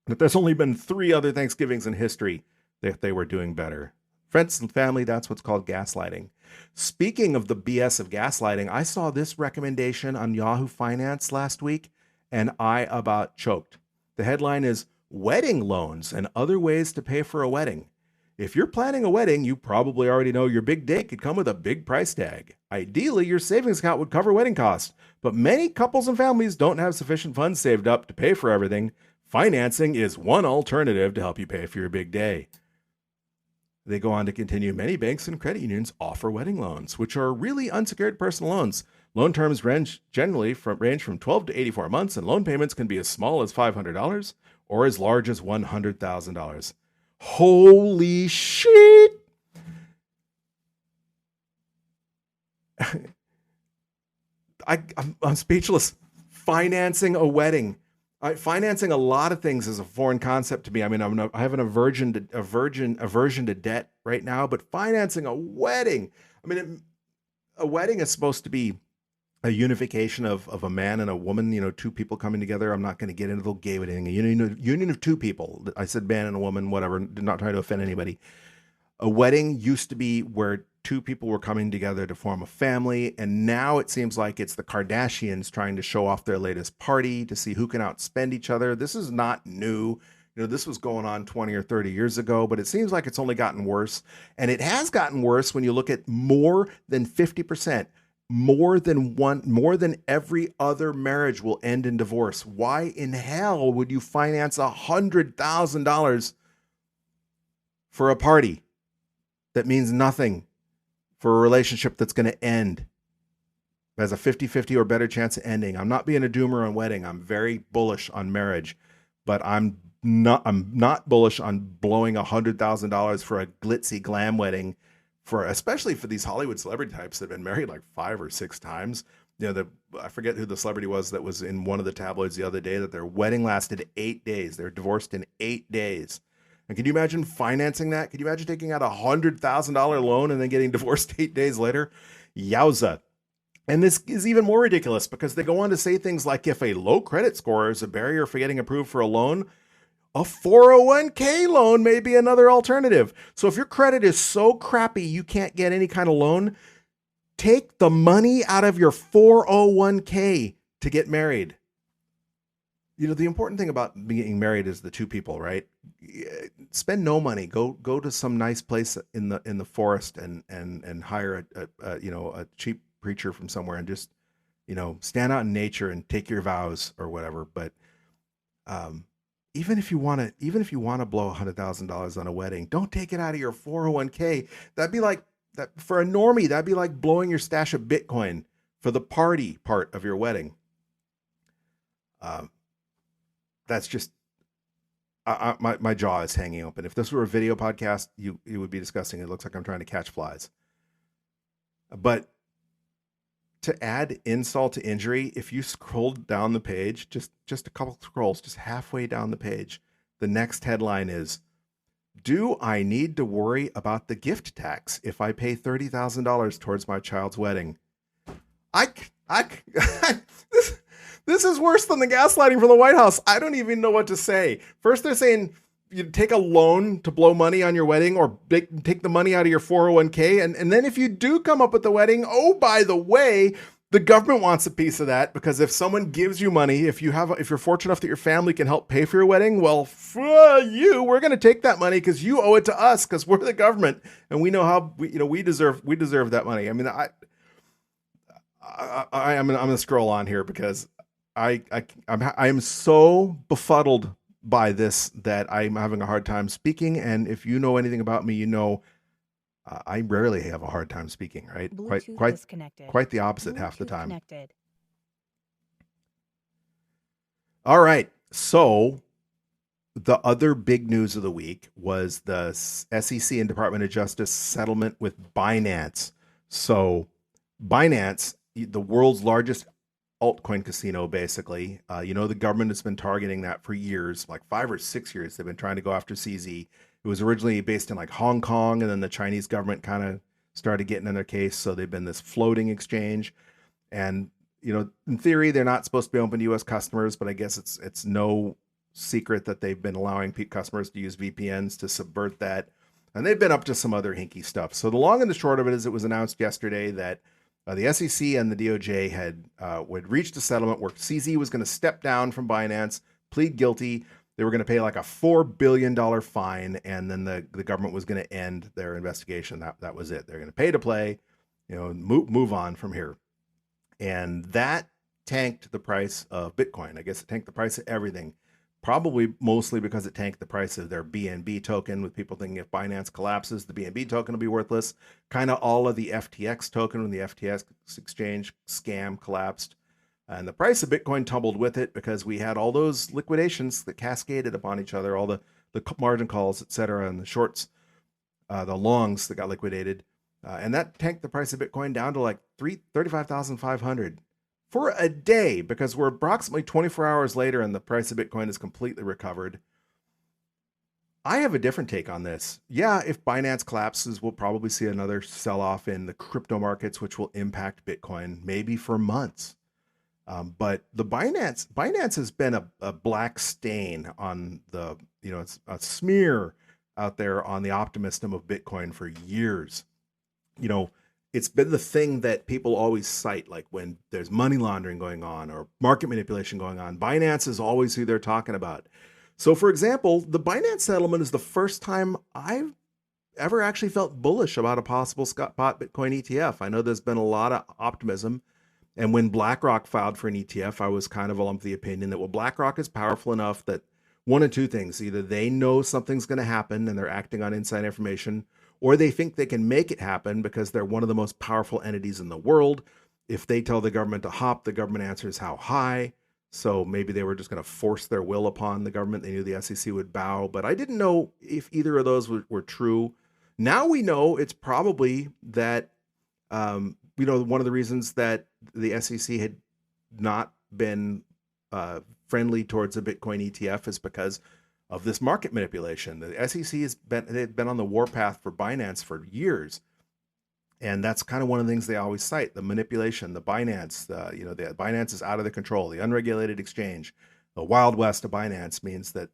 that there's only been 3 other Thanksgivings in history that they were doing better. Friends and family, that's what's called gaslighting. Speaking of the BS of gaslighting, I saw this recommendation on Yahoo Finance last week, and I about choked. The headline is Wedding Loans and Other Ways to Pay for a Wedding. If you're planning a wedding, you probably already know your big date could come with a big price tag. Ideally, your savings account would cover wedding costs, but many couples and families don't have sufficient funds saved up to pay for everything. Financing is one alternative to help you pay for your big day. They go on to continue, many banks and credit unions offer wedding loans, which are really unsecured personal loans. Loan terms range from 12 to 84 months, and loan payments can be as small as $500 or as large as $100,000. Holy shit! I'm speechless. Financing a wedding. Financing a lot of things is a foreign concept to me. I mean, I have an aversion to debt right now, but financing a wedding. I mean, a wedding is supposed to be a unification of a man and a woman, 2 people coming together. I'm not going to get into the gay wedding. A union of 2 people. I said man and a woman, whatever. Did not try to offend anybody. A wedding used to be where 2 people were coming together to form a family, and now it seems like it's the Kardashians trying to show off their latest party to see who can outspend each other. This is not new. This was going on 20 or 30 years ago, but it seems like it's only gotten worse. And it has gotten worse when you look at more than 50%. More than every other marriage will end in divorce. Why in hell would you finance $100,000 for a party that means nothing, for a relationship that's going to end, has a 50-50 or better chance of ending? I'm not being a doomer on wedding. I'm very bullish on marriage, but I'm not bullish on blowing $100,000 for a glitzy glam wedding, especially for these Hollywood celebrity types that have been married like 5 or 6 times. I forget who the celebrity was that was in one of the tabloids the other day, that their wedding lasted 8 days. They're divorced in 8 days. And can you imagine financing that? Could you imagine taking out $100,000 loan and then getting divorced 8 days later? Yowza. And this is even more ridiculous because they go on to say things like if a low credit score is a barrier for getting approved for a loan, a 401k loan may be another alternative. So if your credit is so crappy you can't get any kind of loan, take the money out of your 401k to get married. You know, the important thing about getting married is the two people, right? Spend no money. Go to some nice place in the forest and hire a cheap preacher from somewhere and just, stand out in nature and take your vows or whatever. But even if you want to blow $100,000 on a wedding, don't take it out of your 401k. That'd be like that for a normie. That'd be like blowing your stash of Bitcoin for the party part of your wedding. That's just my jaw is hanging open. If this were a video podcast, you would be disgusting. It looks like I'm trying to catch flies. But to add insult to injury, if you scroll down the page, just a couple scrolls, just halfway down the page, the next headline is, "Do I need to worry about the gift tax if I pay $30,000 towards my child's wedding?" This is worse than the gaslighting from the White House. I don't even know what to say. First, they're saying you take a loan to blow money on your wedding or take the money out of your 401k. And then if you do come up with the wedding, oh, by the way, the government wants a piece of that, because if someone gives you money, if you're fortunate enough that your family can help pay for your wedding, well, we're going to take that money because you owe it to us because we're the government and we know how we deserve that money. I mean, I'm going to scroll on here because I am so befuddled by this that I'm having a hard time speaking. And if you know anything about me, I rarely have a hard time speaking, right? Quite the opposite half the time. Connected. All right. So the other big news of the week was the SEC and Department of Justice settlement with Binance. So Binance, the world's largest altcoin casino, basically. The government has been targeting that for years, like 5 or 6 years. They've been trying to go after CZ. It was originally based in like Hong Kong, and then the Chinese government kind of started getting in their case. So they've been this floating exchange. And, in theory, they're not supposed to be open to U.S. customers, but I guess it's no secret that they've been allowing customers to use VPNs to subvert that. And they've been up to some other hinky stuff. So the long and the short of it is it was announced yesterday that the SEC and the DOJ had reached a settlement where CZ was going to step down from Binance, plead guilty. They were going to pay like a $4 billion fine, and then the government was going to end their investigation. That was it. They're going to pay to play, move on from here. And that tanked the price of Bitcoin. I guess it tanked the price of everything, probably mostly because it tanked the price of their BNB token, with people thinking if Binance collapses, the BNB token will be worthless. Kind of all of the FTX token when the FTX exchange scam collapsed. And the price of Bitcoin tumbled with it because we had all those liquidations that cascaded upon each other, all the margin calls, et cetera, and the shorts, the longs that got liquidated. And that tanked the price of Bitcoin down to like 35,500 for a day, because we're approximately 24 hours later and the price of Bitcoin is completely recovered. I have a different take on this. Yeah, if Binance collapses, we'll probably see another sell-off in the crypto markets, which will impact Bitcoin maybe for months. But the Binance has been a black stain on it's a smear out there on the optimism of Bitcoin for years. It's been the thing that people always cite, like when there's money laundering going on or market manipulation going on. Binance is always who they're talking about. So, for example, the Binance settlement is the first time I've ever actually felt bullish about a possible spot Bitcoin ETF. I know there's been a lot of optimism. And when BlackRock filed for an ETF, I was kind of of the opinion that, BlackRock is powerful enough that one of two things: either they know something's going to happen and they're acting on inside information, or they think they can make it happen because they're one of the most powerful entities in the world. If they tell the government to hop, the government answers how high. So maybe they were just going to force their will upon the government. They knew the SEC would bow, but I didn't know if either of those were true. Now we know it's probably that, one of the reasons that the SEC had not been friendly towards a Bitcoin ETF is because of this market manipulation. The SEC they've been on the warpath for Binance for years. And that's kind of one of the things they always cite: the manipulation, the Binance. The Binance is out of the control. The unregulated exchange, the Wild West of Binance means that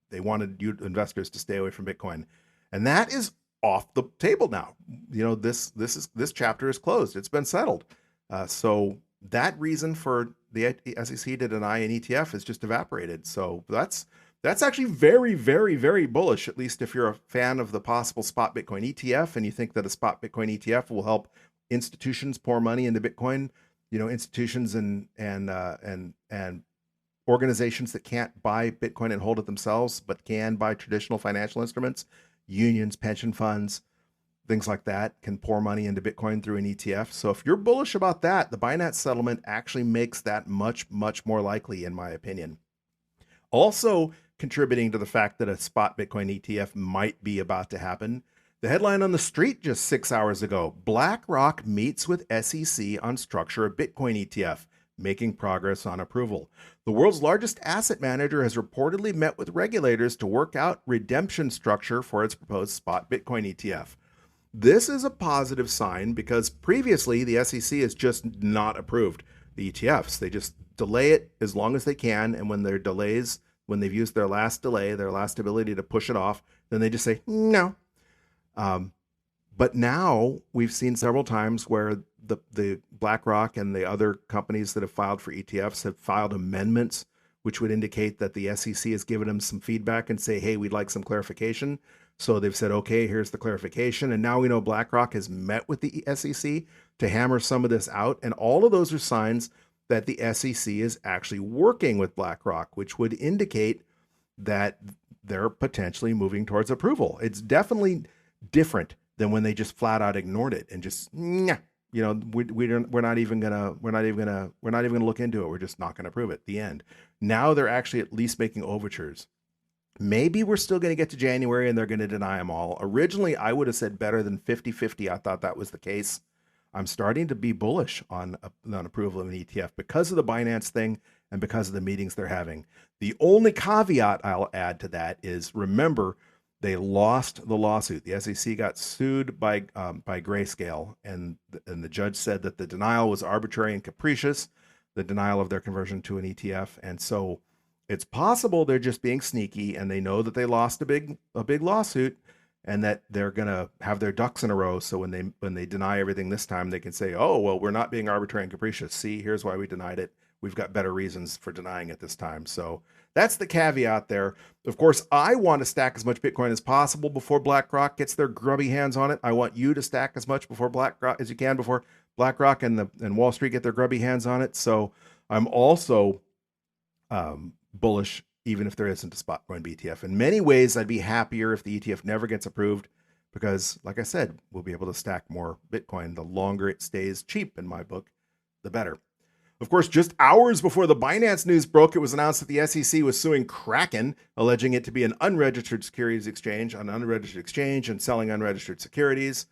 they wanted you investors to stay away from Bitcoin, and that is off the table now. This chapter is closed. It's been settled. So that reason for the SEC to deny an ETF is just evaporated. So that's actually very, very, very bullish, at least if you're a fan of the possible spot Bitcoin ETF and you think that a spot Bitcoin ETF will help institutions pour money into Bitcoin, institutions and organizations that can't buy Bitcoin and hold it themselves, but can buy traditional financial instruments, unions, pension funds, things like that, can pour money into Bitcoin through an ETF. So if you're bullish about that, the Binance settlement actually makes that much, much more likely, in my opinion. Also contributing to the fact that a spot Bitcoin ETF might be about to happen, the headline on the street just 6 hours ago: BlackRock meets with SEC on structure of Bitcoin ETF, making progress on approval. The world's largest asset manager has reportedly met with regulators to work out redemption structure for its proposed spot Bitcoin ETF. This is a positive sign because previously the SEC has just not approved the ETFs. They just delay it as long as they can, and when they've used their last delay, their last ability to push it off, then they just say no. But now we've seen several times where the BlackRock and the other companies that have filed for ETFs have filed amendments, which would indicate that the SEC has given them some feedback and say, hey, we'd like some clarification. So they've said, okay, here's the clarification. And now we know BlackRock has met with the SEC to hammer some of this out. And all of those are signs that the SEC is actually working with BlackRock, which would indicate that they're potentially moving towards approval. It's definitely different than when they just flat out ignored it and just, we're not even gonna look into it. We're just not gonna approve it. The end. Now they're actually at least making overtures. Maybe we're still going to get to January and they're going to deny them all. Originally, I would have said better than 50-50. I thought that was the case. I'm starting to be bullish on approval of an ETF because of the Binance thing and because of the meetings they're having. The only caveat I'll add to that is, remember, they lost the lawsuit. The SEC got sued by Grayscale, and the judge said that the denial was arbitrary and capricious, the denial of their conversion to an ETF. And so it's possible they're just being sneaky and they know that they lost a big lawsuit and that they're going to have their ducks in a row. So when they deny everything this time, they can say, oh, well, we're not being arbitrary and capricious. See, here's why we denied it. We've got better reasons for denying it this time. So that's the caveat there. Of course, I want to stack as much Bitcoin as possible before BlackRock gets their grubby hands on it. I want you to stack as much before BlackRock as you can before BlackRock and Wall Street get their grubby hands on it. So I'm also bullish, even if there isn't a spot coin ETF. In many ways, I'd be happier if the ETF never gets approved because, like I said, we'll be able to stack more Bitcoin. The longer it stays cheap, in my book, the better. Of course, just hours before the Binance news broke, it was announced that the SEC was suing Kraken, alleging it to be an unregistered securities exchange, and selling unregistered securities.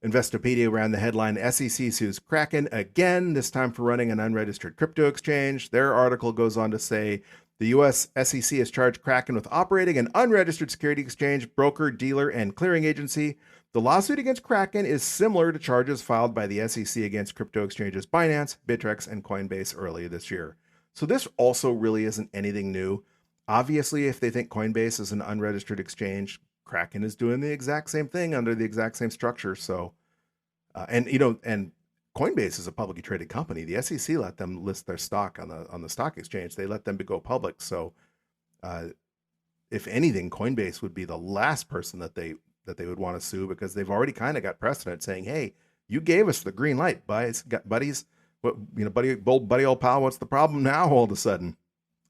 Investopedia ran the headline, SEC sues Kraken again, this time for running an unregistered crypto exchange. Their article goes on to say the U.S. SEC has charged Kraken with operating an unregistered security exchange, broker, dealer, and clearing agency. The lawsuit against Kraken is similar to charges filed by the SEC against crypto exchanges Binance, Bittrex, and Coinbase earlier this year. So this also really isn't anything new. Obviously, if they think Coinbase is an unregistered exchange, Kraken is doing the exact same thing under the exact same structure. So, and Coinbase is a publicly traded company. The SEC let them list their stock on the stock exchange. They let them go public. So, if anything, Coinbase would be the last person that they would want to sue because they've already kind of got precedent saying, "Hey, you gave us the green light, buddies. Buddy old pal. What's the problem now? All of a sudden."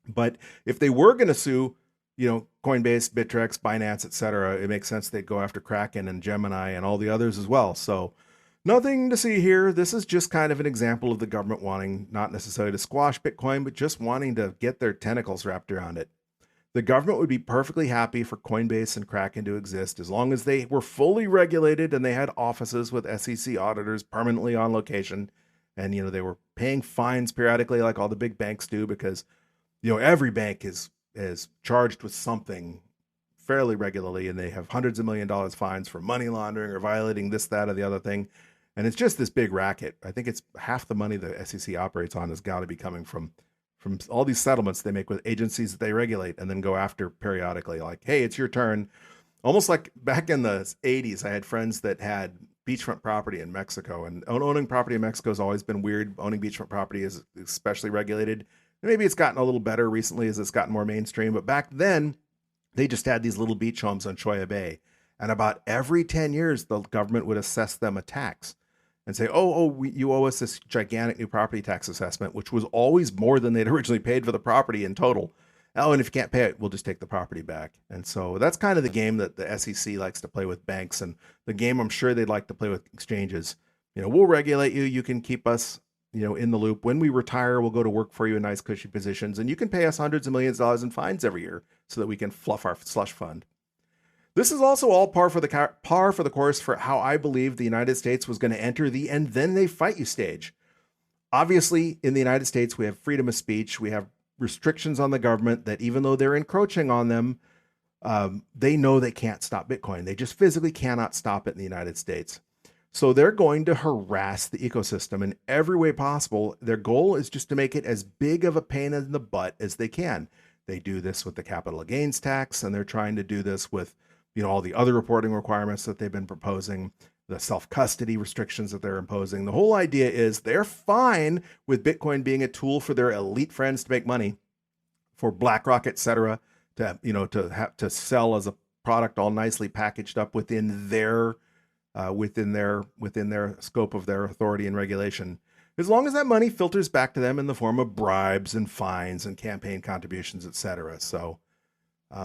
But if they were going to sue, Coinbase, Bittrex, Binance, etc., it makes sense they'd go after Kraken and Gemini and all the others as well. So nothing to see here. This is just kind of an example of the government wanting not necessarily to squash Bitcoin, but just wanting to get their tentacles wrapped around it. The government would be perfectly happy for Coinbase and Kraken to exist as long as they were fully regulated and they had offices with SEC auditors permanently on location. And, they were paying fines periodically like all the big banks do because, every bank is charged with something fairly regularly, and they have hundreds of $1 million fines for money laundering or violating this, that, or the other thing. And it's just this big racket. I think it's half the money the SEC operates on has got to be coming from all these settlements they make with agencies that they regulate and then go after periodically. Like, hey, it's your turn. Almost like back in the 80s, I had friends that had beachfront property in Mexico, and owning property in Mexico has always been weird. Owning beachfront property is especially regulated. Maybe it's gotten a little better recently as it's gotten more mainstream, but back then they just had these little beach homes on Choya Bay. And about every 10 years, the government would assess them a tax and say, you owe us this gigantic new property tax assessment, which was always more than they'd originally paid for the property in total. Oh, and if you can't pay it, we'll just take the property back. And so that's kind of the game that the SEC likes to play with banks, and the game I'm sure they'd like to play with exchanges. We'll regulate you. You can keep us, in the loop. When we retire, we'll go to work for you in nice, cushy positions, and you can pay us hundreds of millions of dollars in fines every year so that we can fluff our slush fund. This is also all par for the course for how I believe the United States was going to enter the "and then they fight you" stage. Obviously, in the United States, we have freedom of speech. We have restrictions on the government that, even though they're encroaching on them, they know they can't stop Bitcoin. They just physically cannot stop it in the United States. So they're going to harass the ecosystem in every way possible. Their goal is just to make it as big of a pain in the butt as they can. They do this with the capital gains tax, and they're trying to do this with all the other reporting requirements that they've been proposing, the self-custody restrictions that they're imposing. The whole idea is they're fine with Bitcoin being a tool for their elite friends to make money, for BlackRock, et cetera, to sell as a product all nicely packaged up within their scope of their authority and regulation, as long as that money filters back to them in the form of bribes and fines and campaign contributions, et cetera. So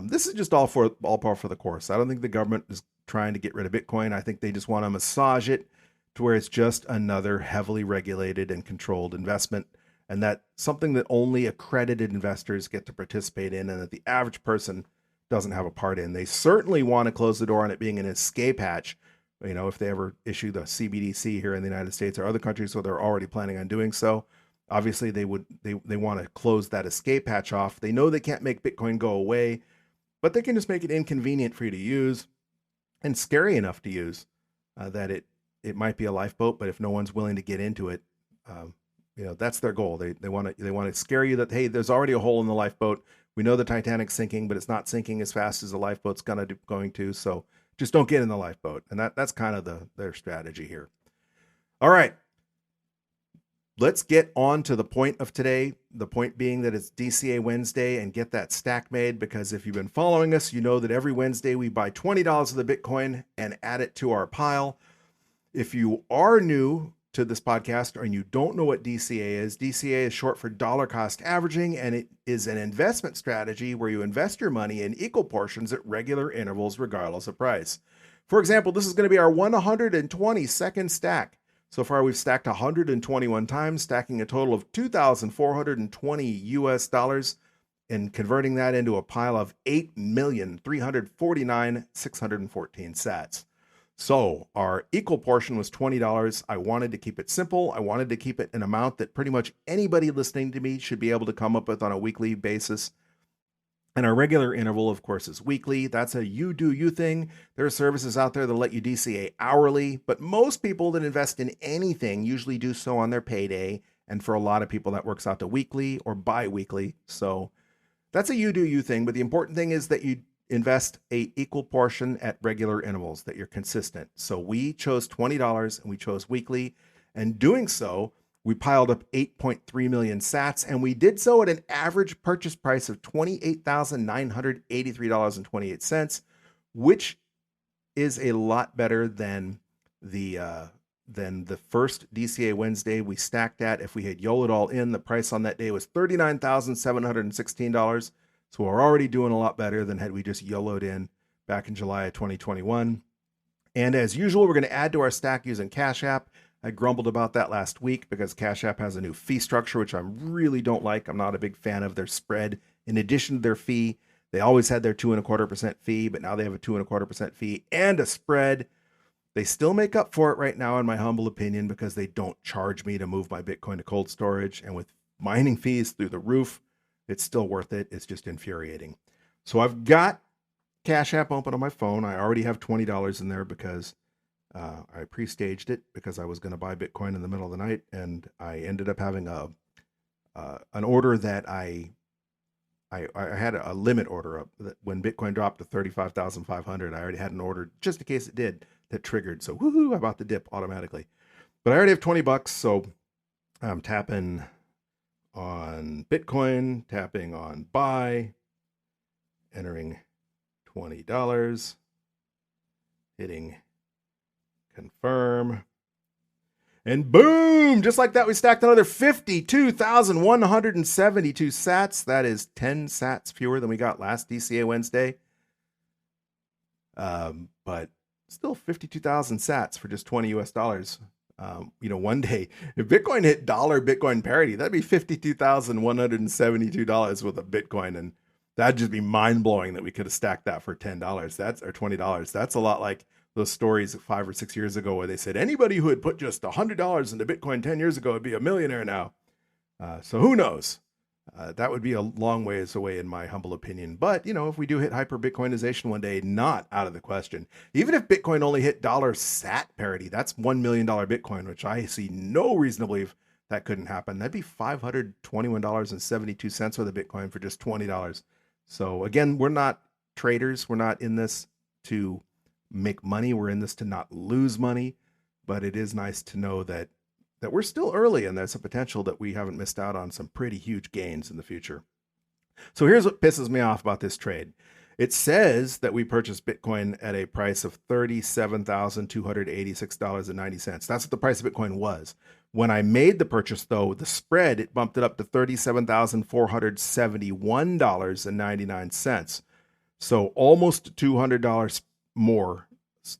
this is just all par for the course. I don't think the government is trying to get rid of Bitcoin. I think they just want to massage it to where it's just another heavily regulated and controlled investment, and that something that only accredited investors get to participate in, and that the average person doesn't have a part in. They certainly want to close the door on it being an escape hatch, if they ever issue the CBDC here in the United States or other countries, so they're already planning on doing so. Obviously, they want to close that escape hatch off. They know they can't make Bitcoin go away, but they can just make it inconvenient for you to use and scary enough to use that it might be a lifeboat, but if no one's willing to get into it, that's their goal. They want to scare you that, hey, there's already a hole in the lifeboat. We know the Titanic's sinking, but it's not sinking as fast as the lifeboat's going to. So just don't get in the lifeboat. And that's kind of their strategy here. All right. Let's get on to the point of today. The point being that it's DCA Wednesday, and get that stack made, because if you've been following us, you know that every Wednesday we buy $20 of the Bitcoin and add it to our pile. If you are new to this podcast and you don't know what DCA is short for dollar cost averaging, and it is an investment strategy where you invest your money in equal portions at regular intervals regardless of price. For example, this is going to be our 122nd stack. So far, we've stacked 121 times, stacking a total of $2,420 and converting that into a pile of 8,349,614 sats. So our equal portion was $20. I wanted to keep it simple. I wanted to keep it an amount that pretty much anybody listening to me should be able to come up with on a weekly basis. And our regular interval, of course, is weekly. That's a you do you thing. There are services out there that let you DCA hourly, but most people that invest in anything usually do so on their payday. And for a lot of people, that works out to weekly or bi-weekly. So that's a you do you thing. But the important thing is that you invest a equal portion at regular intervals, that you're consistent. So we chose $20 and we chose weekly. And doing so, we piled up 8.3 million sats, and we did so at an average purchase price of $28,983.28, which is a lot better than the first DCA Wednesday we stacked at. If we had YOLO'd all in, the price on that day was $39,716. So we're already doing a lot better than had we just YOLO'd in back in July of 2021. And as usual, we're going to add to our stack using Cash App. I grumbled about that last week because Cash App has a new fee structure, which I really don't like. I'm not a big fan of their spread. In addition to their fee, they always had their 2.25% fee, but now they have a 2.25% fee and a spread. They still make up for it right now, in my humble opinion, because they don't charge me to move my Bitcoin to cold storage. And with mining fees through the roof, it's still worth it. It's just infuriating. So I've got Cash App open on my phone. I already have $20 in there because I pre-staged it because I was going to buy Bitcoin in the middle of the night, and I ended up having an order that I had a limit order up that when Bitcoin dropped to 35,500. I already had an order just in case it did that triggered. So woohoo! I bought the dip automatically. But I already have $20, so I'm tapping on Bitcoin, tapping on buy, entering $20, hitting confirm, and boom, just like that, we stacked another 52,172 sats. That is 10 sats fewer than we got last DCA Wednesday. But still 52,000 sats for just 20 US dollars. One day, if Bitcoin hit Bitcoin parity, that'd be $52,172 with a Bitcoin. And that'd just be mind blowing that we could have stacked that for $10. Or $20. That's a lot like those stories 5 or 6 years ago where they said anybody who had put just $100 into Bitcoin 10 years ago would be a millionaire now. So who knows? That would be a long ways away in my humble opinion. But, if we do hit hyper Bitcoinization one day, not out of the question. Even if Bitcoin only hit $sat parity, that's $1 million Bitcoin, which I see no reason to believe that couldn't happen. That'd be $521.72 worth of Bitcoin for just $20. So again, we're not traders. We're not in this to make money. We're in this to not lose money. But it is nice to know that we're still early and there's a potential that we haven't missed out on some pretty huge gains in the future. So here's what pisses me off about this trade. It says that we purchased Bitcoin at a price of $37,286.90. That's what the price of Bitcoin was. When I made the purchase, though, the spread, it bumped it up to $37,471.99. So almost $200 more.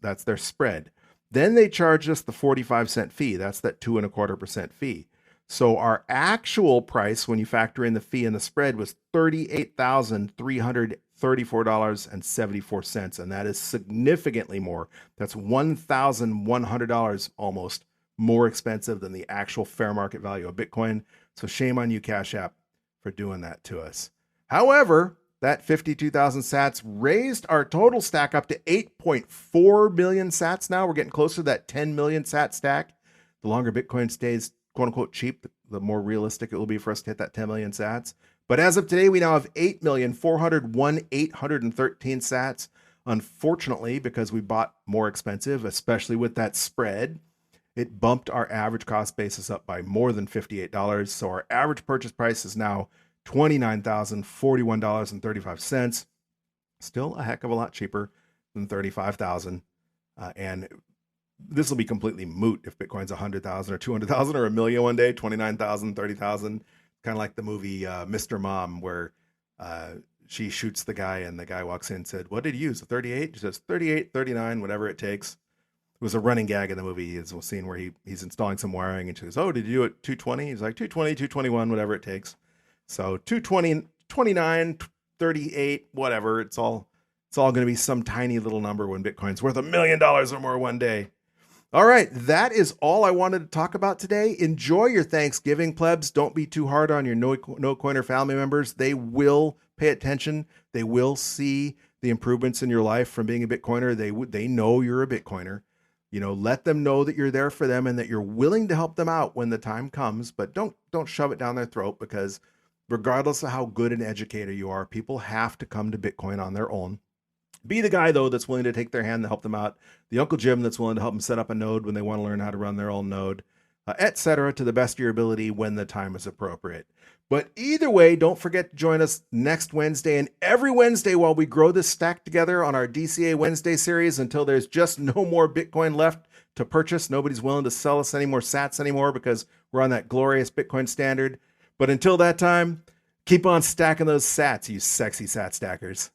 That's their spread. Then they charged us the 45-cent fee. That's that 2.25% fee. So our actual price, when you factor in the fee and the spread, was $38,334.74. And that is significantly more. That's $1,100 almost more expensive than the actual fair market value of Bitcoin. So shame on you, Cash App, for doing that to us. However, that 52,000 sats raised our total stack up to 8.4 million sats now. We're getting closer to that 10 million sat stack. The longer Bitcoin stays, quote unquote, cheap, the more realistic it will be for us to hit that 10 million sats. But as of today, we now have 8,401,813 sats. Unfortunately, because we bought more expensive, especially with that spread, it bumped our average cost basis up by more than $58. So our average purchase price is now $29,041.35. Still a heck of a lot cheaper than $35,000. And this will be completely moot if Bitcoin's 100,000 or 200,000 or a million one day. 29,000, 30,000. Kind of like the movie Mr. Mom, where she shoots the guy and the guy walks in and said, "What did you use? A 38?" She says, 38, 39, whatever it takes. It was a running gag in the movie. It's a scene where he's installing some wiring and she goes, "Oh, did you do it 220?" He's like, 220, 221, whatever it takes. So 220, 29, 38, whatever. It's all going to be some tiny little number when Bitcoin's worth $1 million or more one day. All right, that is all I wanted to talk about today. Enjoy your Thanksgiving, plebs. Don't be too hard on your no-coiner family members. They will pay attention. They will see the improvements in your life from being a Bitcoiner. They know you're a Bitcoiner. Let them know that you're there for them and that you're willing to help them out when the time comes. But don't shove it down their throat, because regardless of how good an educator you are, people have to come to Bitcoin on their own. Be the guy, though, that's willing to take their hand to help them out. The Uncle Jim that's willing to help them set up a node when they want to learn how to run their own node, etc., to the best of your ability when the time is appropriate. But either way, don't forget to join us next Wednesday and every Wednesday while we grow this stack together on our DCA Wednesday series until there's just no more Bitcoin left to purchase. Nobody's willing to sell us any more sats anymore because we're on that glorious Bitcoin standard. But until that time, keep on stacking those sats, you sexy sat stackers.